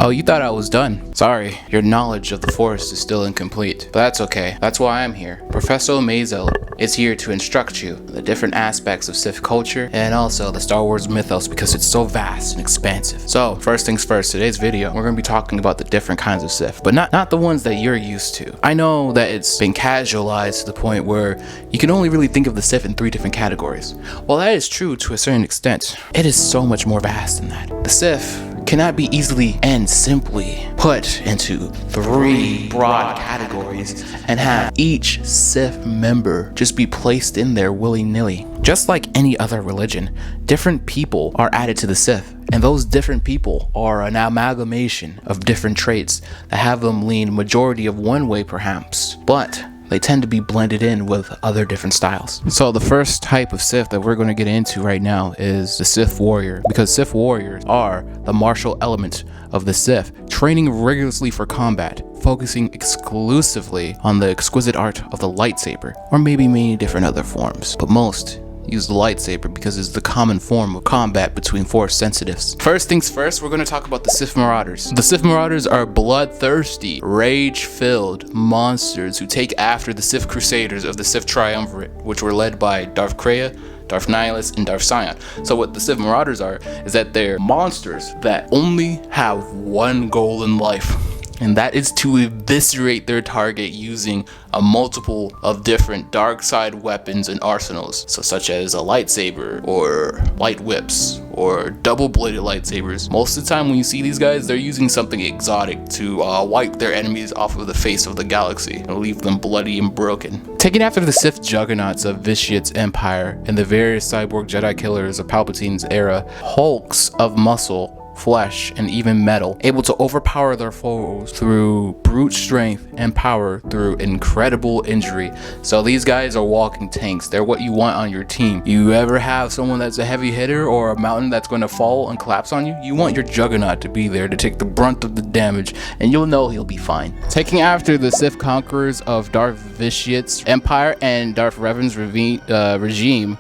Oh, you thought I was done. Sorry, your knowledge of the Force is still incomplete. But that's okay. That's why I'm here. Professor Amazo is here to instruct you on the different aspects of Sith culture and also the Star Wars mythos because it's so vast and expansive. So, first things first, today's video, we're going to be talking about the different kinds of Sith, but not the ones that you're used to. I know that it's been casualized to the point where you can only really think of the Sith in 3 different categories. While that is true to a certain extent, it is so much more vast than that. The Sith cannot be easily and simply put into 3 broad categories and have each Sith member just be placed in there willy-nilly. Just like any other religion, different people are added to the Sith, and those different people are an amalgamation of different traits that have them lean majority of one way perhaps, but they tend to be blended in with other different styles. So the first type of Sith that we're going to get into right now is the Sith warrior, because Sith warriors are the martial element of the Sith, training rigorously for combat, focusing exclusively on the exquisite art of the lightsaber, or maybe many different other forms, but most use the lightsaber because it's the common form of combat between Force sensitives. First things first, we're going to talk about the Sith Marauders. The Sith Marauders are bloodthirsty, rage-filled monsters who take after the Sith Crusaders of the Sith Triumvirate, which were led by Darth Krayt, Darth Nihilus, and Darth Sion. So what the Sith Marauders are is that they're monsters that only have one goal in life, and that is to eviscerate their target using a multiple of different dark side weapons and arsenals, so such as a lightsaber or light whips or double-bladed lightsabers. Most of the time when you see these guys, they're using something exotic to wipe their enemies off of the face of the galaxy and leave them bloody and broken. Taking after the Sith juggernauts of Vitiate's empire and the various cyborg Jedi killers of Palpatine's era, hulks of muscle, flesh, and even metal, able to overpower their foes through brute strength and power through incredible injury. So these guys are walking tanks. They're what you want on your team. You ever have someone that's a heavy hitter or a mountain that's going to fall and collapse on you? You want your juggernaut to be there to take the brunt of the damage, and you'll know he'll be fine. Taking after the Sith conquerors of Darth Vitiate's empire and Darth Revan's regime,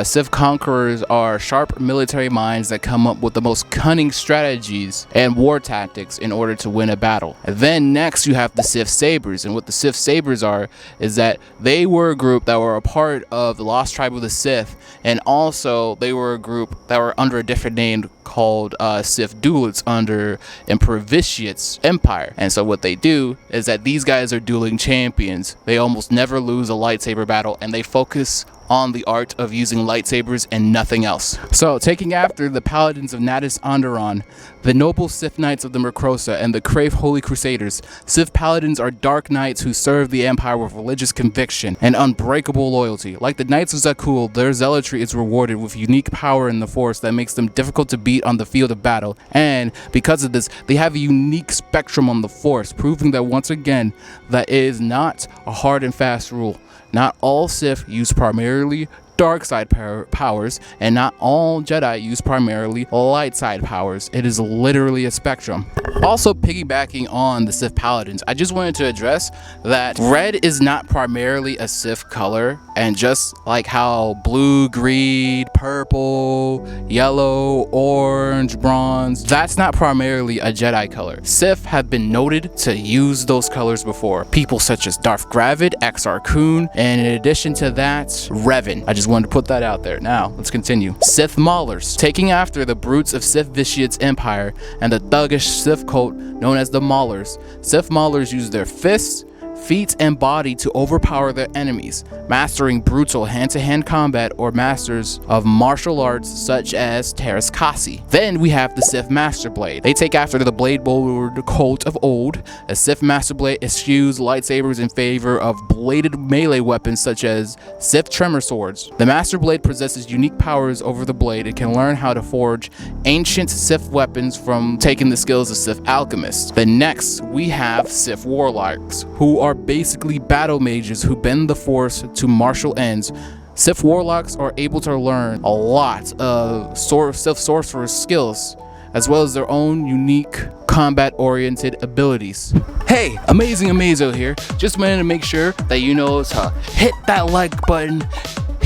Sith conquerors are sharp military minds that come up with the most cunning strategies and war tactics in order to win a battle. And then next you have the Sith Sabers, and what the Sith Sabers are is that they were a group that were a part of the Lost Tribe of the Sith, and also they were a group that were under a different name called Sith Duelists under Emperor Vitiate's empire. And so what they do is that these guys are dueling champions. They almost never lose a lightsaber battle, and they focus on the art of using lightsabers and nothing else. So, taking after the Paladins of Natus Onderon, the noble Sith Knights of the Mercrosa, and the Crave Holy Crusaders, Sith Paladins are dark knights who serve the Empire with religious conviction and unbreakable loyalty. Like the Knights of Zakul, their zealotry is rewarded with unique power in the Force that makes them difficult to beat on the field of battle, and because of this, they have a unique spectrum on the Force, proving that once again, that it is not a hard and fast rule. Not all Sith use primarily dark side powers, and not all Jedi use primarily light side powers. It is literally a spectrum. Also, piggybacking on the Sith Paladins, I just wanted to address that red is not primarily a Sith color, and just like how blue, green, purple, yellow, orange, bronze, that's not primarily a Jedi color. Sith have been noted to use those colors before. People such as Darth Gravid, Exar Kun, and in addition to that, Revan. I just wanted to put that out there. Now, let's continue. Sith Maulers, taking after the brutes of Sith Vitiate's empire and the thuggish Sith cult known as the Maulers. Sith Maulers use their fists, feet, and body to overpower their enemies, mastering brutal hand-to-hand combat or masters of martial arts such as Teras Kasi. Then we have the Sith Master Blade. They take after the Blade Lord cult of old. A Sith Master Blade eschews lightsabers in favor of bladed melee weapons such as Sith Tremor Swords. The Master Blade possesses unique powers over the blade and can learn how to forge ancient Sith weapons from taking the skills of Sith alchemists. Then next, we have Sith Warlocks, who are basically battle mages who bend the Force to martial ends. Sith Warlocks are able to learn a lot of Sith sorcerer skills, as well as their own unique combat-oriented abilities. Hey, Amazing Amazo here. Just wanted to make sure that you know to hit that like button,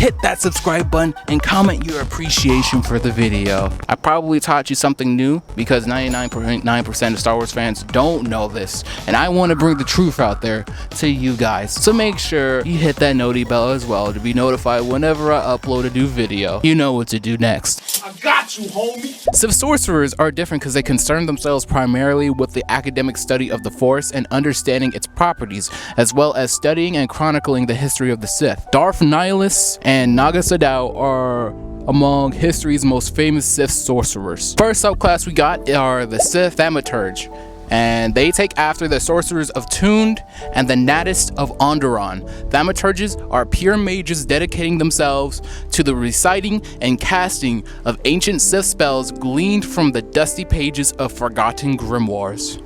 hit that subscribe button and comment your appreciation for the video. I probably taught you something new because 99.9% of Star Wars fans don't know this, and I want to bring the truth out there to you guys. So make sure you hit that noti bell as well to be notified whenever I upload a new video. You know what to do next. I got you, homie. Sith sorcerers are different because they concern themselves primarily with the academic study of the Force and understanding its properties, as well as studying and chronicling the history of the Sith. Darth Nihilus and Naga Sadow are among history's most famous Sith sorcerers. First subclass we got are the Sith Thaumaturge, and they take after the sorcerers of Tund and the Naddist of Onderon. Thaumaturges are pure mages dedicating themselves to the reciting and casting of ancient Sith spells gleaned from the dusty pages of forgotten grimoires.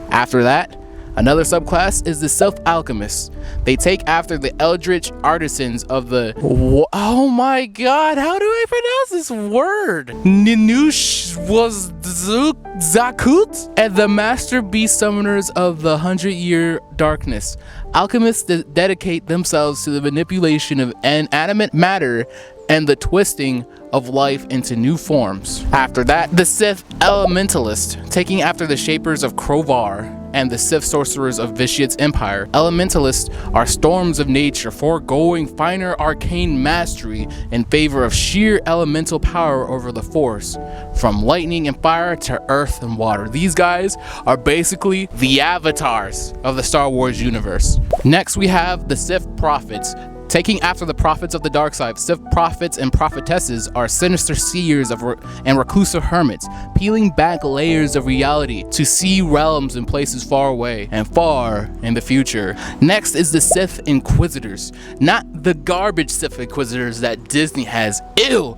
After that, another subclass is the Sith Alchemists. They take after the eldritch artisans of the... Oh my god, how do I pronounce this word? Ninush was Zakut? And the master beast summoners of the 100-year darkness. Alchemists dedicate themselves to the manipulation of inanimate matter and the twisting of life into new forms. After that, the Sith Elementalist, taking after the shapers of Krovar and the Sith sorcerers of Vitiate's empire. Elementalists are storms of nature, foregoing finer arcane mastery in favor of sheer elemental power over the Force, from lightning and fire to earth and water. These guys are basically the avatars of the Star Wars universe. Next, we have the Sith Prophets. Taking after the prophets of the dark side, Sith prophets and prophetesses are sinister seers and reclusive hermits, peeling back layers of reality to see realms and places far away and far in the future. Next is the Sith Inquisitors, not the garbage Sith Inquisitors that Disney has. Ew!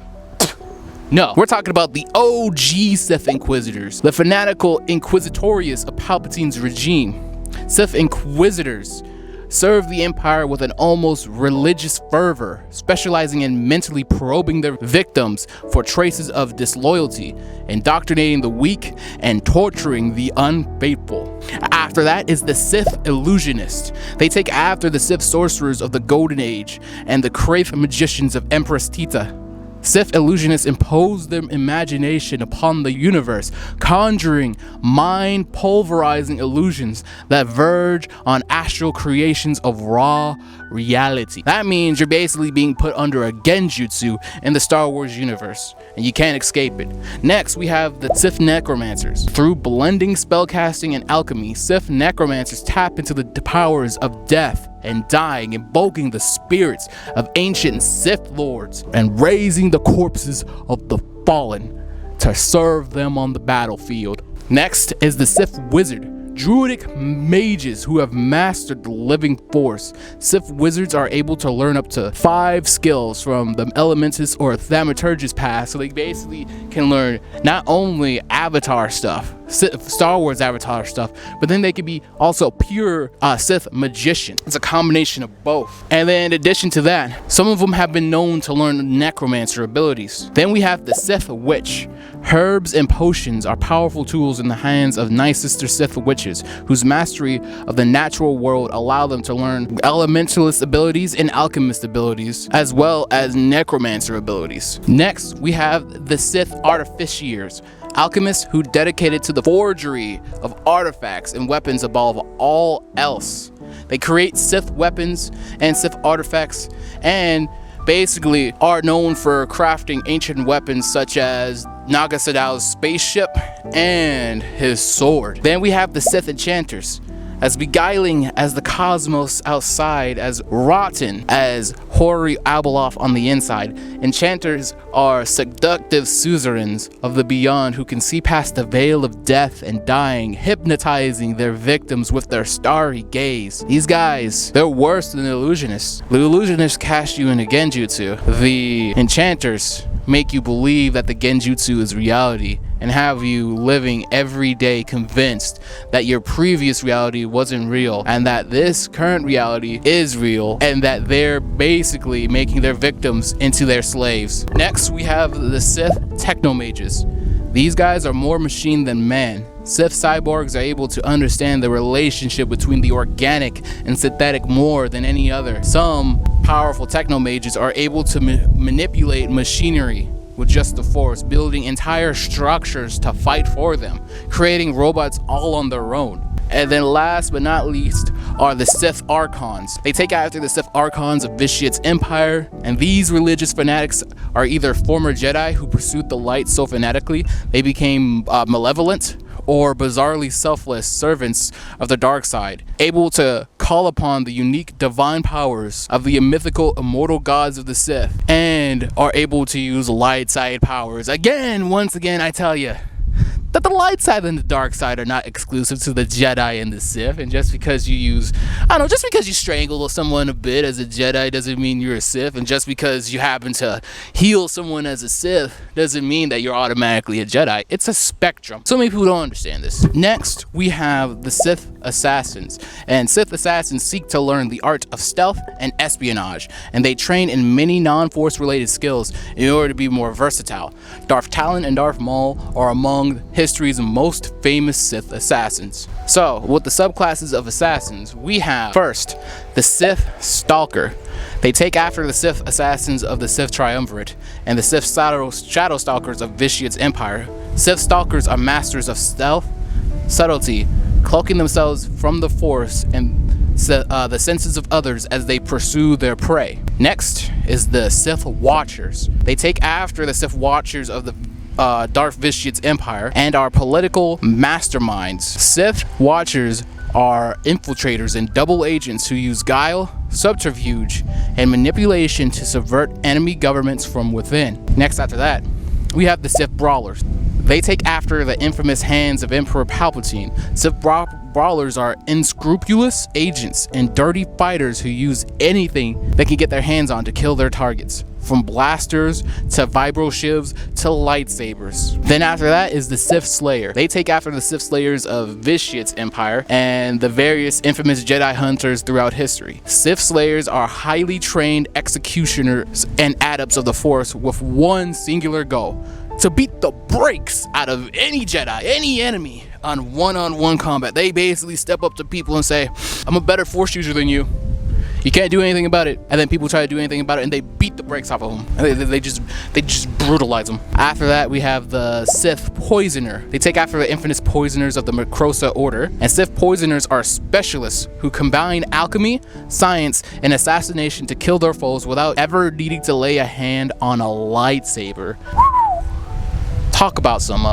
No, we're talking about the OG Sith Inquisitors, the fanatical Inquisitorius of Palpatine's regime. Sith Inquisitors serve the Empire with an almost religious fervor, specializing in mentally probing their victims for traces of disloyalty, indoctrinating the weak, and torturing the unfaithful. After that is the Sith Illusionist. They take after the Sith sorcerers of the Golden Age and the Crave magicians of Empress Tita. Sith illusionists impose their imagination upon the universe, conjuring mind-pulverizing illusions that verge on astral creations of raw reality. That means you're basically being put under a genjutsu in the Star Wars universe, and you can't escape it. Next, we have the Sith Necromancers. Through blending spellcasting and alchemy, Sith Necromancers tap into the powers of death and dying, invoking the spirits of ancient Sith lords and raising the corpses of the fallen to serve them on the battlefield. Next is the Sith Wizard. Druidic mages who have mastered the living Force. Sith wizards are able to learn up to 5 skills from the Elementus or Thaumaturge's path, so they basically can learn not only Avatar stuff, Star Wars Avatar stuff, but then they can be also pure Sith magician. It's a combination of both. And then in addition to that, some of them have been known to learn necromancer abilities. Then we have the Sith Witch. Herbs and potions are powerful tools in the hands of nice sister Sith witches, whose mastery of the natural world allow them to learn elementalist abilities and alchemist abilities, as well as necromancer abilities. Next, we have the Sith Artificiers. Alchemists who dedicated to the forgery of artifacts and weapons above all else. They create Sith weapons and Sith artifacts, and basically are known for crafting ancient weapons such as Naga Sadow's spaceship and his sword. Then we have the Sith Enchanters. As beguiling as the cosmos outside, as rotten as hoary Abeloth on the inside, enchanters are seductive suzerains of the beyond who can see past the veil of death and dying, hypnotizing their victims with their starry gaze. These guys, they're worse than the illusionists. The illusionists cast you in a genjutsu. The enchanters make you believe that the genjutsu is reality and have you living every day convinced that your previous reality wasn't real and that this current reality is real, and that they're basically making their victims into their slaves. Next, we have the Sith Technomages. These guys are more machine than man. Sith cyborgs are able to understand the relationship between the organic and synthetic more than any other. Some powerful techno-mages are able to manipulate machinery with just the Force, building entire structures to fight for them, creating robots all on their own. And then last but not least are the Sith Archons. They take after the Sith Archons of Vitiate's empire, and these religious fanatics are either former Jedi who pursued the light so fanatically they became malevolent, or bizarrely selfless servants of the dark side, able to call upon the unique divine powers of the mythical immortal gods of the Sith, and are able to use light side powers. Once again, I tell you that the light side and the dark side are not exclusive to the Jedi and the Sith, and just because you use, just because you strangle someone a bit as a Jedi doesn't mean you're a Sith, and just because you happen to heal someone as a Sith doesn't mean that you're automatically a Jedi. It's a spectrum. So many people don't understand this. Next, we have the Sith Assassins, and Sith Assassins seek to learn the art of stealth and espionage, and they train in many non-Force related skills in order to be more versatile. Darth Talon and Darth Maul are among history's most famous Sith assassins. So, with the subclasses of assassins, we have first the Sith Stalker. They take after the Sith assassins of the Sith Triumvirate and the Sith Shadow Stalkers of Vitiate's empire. Sith Stalkers are masters of stealth, subtlety, cloaking themselves from the Force and the senses of others as they pursue their prey. Next is the Sith Watchers. They take after the Sith Watchers of the Darth Vitiate's empire and are political masterminds. Sith Watchers are infiltrators and double agents who use guile, subterfuge, and manipulation to subvert enemy governments from within. Next after that, we have the Sith Brawlers. They take after the infamous hands of Emperor Palpatine. Sith Brawlers are unscrupulous agents and dirty fighters who use anything they can get their hands on to kill their targets, from blasters to vibro shivs to lightsabers. Then after that is the Sith Slayer. They take after the Sith Slayers of Vitiate's empire and the various infamous Jedi hunters throughout history. Sith Slayers are highly trained executioners and adepts of the Force with one singular goal: to beat the brakes out of any Jedi, any enemy on one-on-one combat. They basically step up to people and say, I'm a better Force user than you. You can't do anything about it. And then people try to do anything about it and they beat the brakes off of them. And they just brutalize them. After that, we have the Sith Poisoner. They take after the infamous poisoners of the Macrosa Order. And Sith Poisoners are specialists who combine alchemy, science, and assassination to kill their foes without ever needing to lay a hand on a lightsaber. Talk about some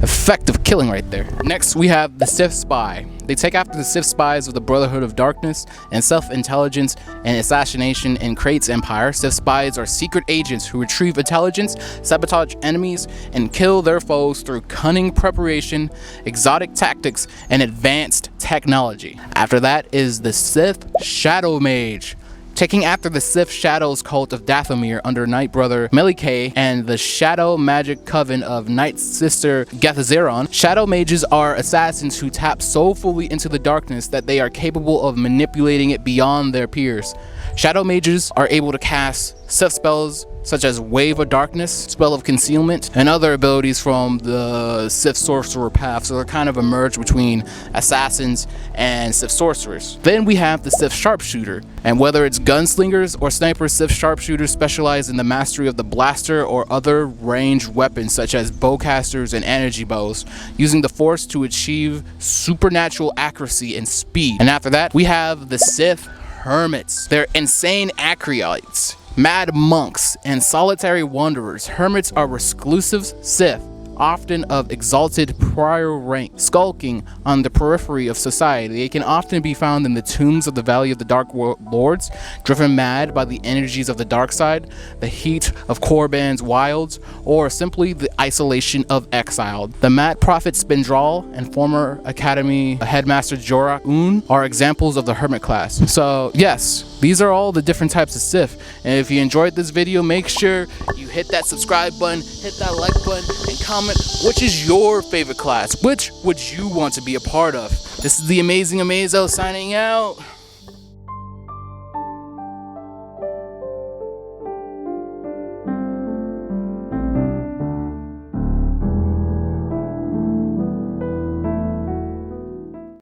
effective killing right there. Next, we have the Sith Spy. They take after the Sith spies of the Brotherhood of Darkness and self-intelligence and assassination in Krait's empire. Sith spies are secret agents who retrieve intelligence, sabotage enemies, and kill their foes through cunning preparation, exotic tactics, and advanced technology. After that is the Sith Shadow Mage. Taking after the Sith Shadows cult of Dathomir under Night Brother Melikay and the Shadow Magic Coven of Night Sister Gethazeron, Shadow Mages are assassins who tap so fully into the darkness that they are capable of manipulating it beyond their peers. Shadow Mages are able to cast Sith spells such as Wave of Darkness, Spell of Concealment, and other abilities from the Sith Sorcerer path, so they're kind of a merge between assassins and Sith Sorcerers. Then we have the Sith Sharpshooter, and whether it's gunslingers or snipers, Sith Sharpshooters specialize in the mastery of the blaster or other ranged weapons such as bowcasters and energy bows, using the Force to achieve supernatural accuracy and speed. And after that, we have the Sith Hermits. They're insane acolytes, mad monks, and solitary wanderers. Hermits are reclusive Sith, often of exalted prior rank, skulking on the periphery of society. They can often be found in the tombs of the Valley of the Dark Lords, driven mad by the energies of the dark side, the heat of Korriban's wilds, or simply the isolation of exiled. The Mad Prophet Spindral and former Academy Headmaster Jorah Un are examples of the Hermit class. So yes, these are all the different types of Sith. And if you enjoyed this video, make sure you hit that subscribe button, hit that like button, and comment which is your favorite class. Which would you want to be a part of? This is the Amazing Amazo signing out.